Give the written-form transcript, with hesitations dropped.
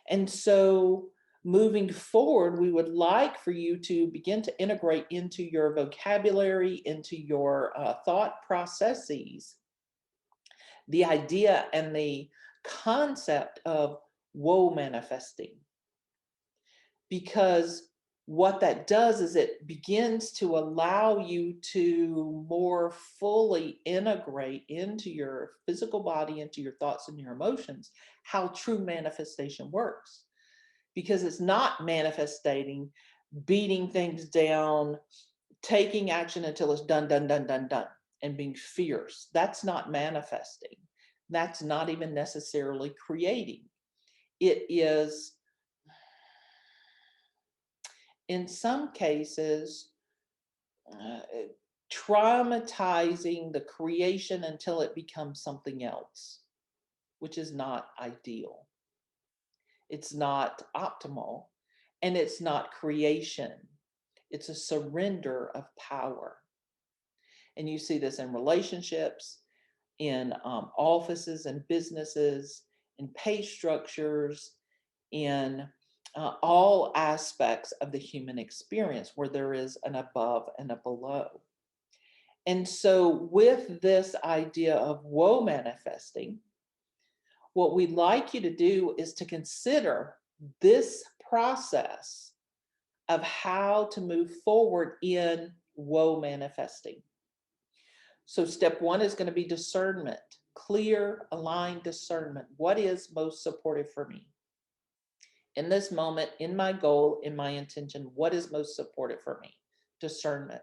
And so moving forward, we would like for you to begin to integrate into your vocabulary, into your thought processes, the idea and the concept of woe manifesting. Because what that does is it begins to allow you to more fully integrate into your physical body, into your thoughts and your emotions, how true manifestation works. Because it's not manifesting, beating things down, taking action until it's done, done, done, done, done, and being fierce. That's not manifesting. That's not even necessarily creating. It is, in some cases, uh, traumatizing the creation until it becomes something else, which is not ideal. It's not optimal, and it's not creation. It's a surrender of power. And you see this in relationships, in offices and businesses, in pay structures, in all aspects of the human experience where there is an above and a below. And so, with this idea of woe manifesting, what we'd like you to do is to consider this process of how to move forward in woe manifesting. So, step one is going to be discernment, clear, aligned discernment. What is most supportive for me? In this moment, in my goal, in my intention, what is most supportive for me? Discernment.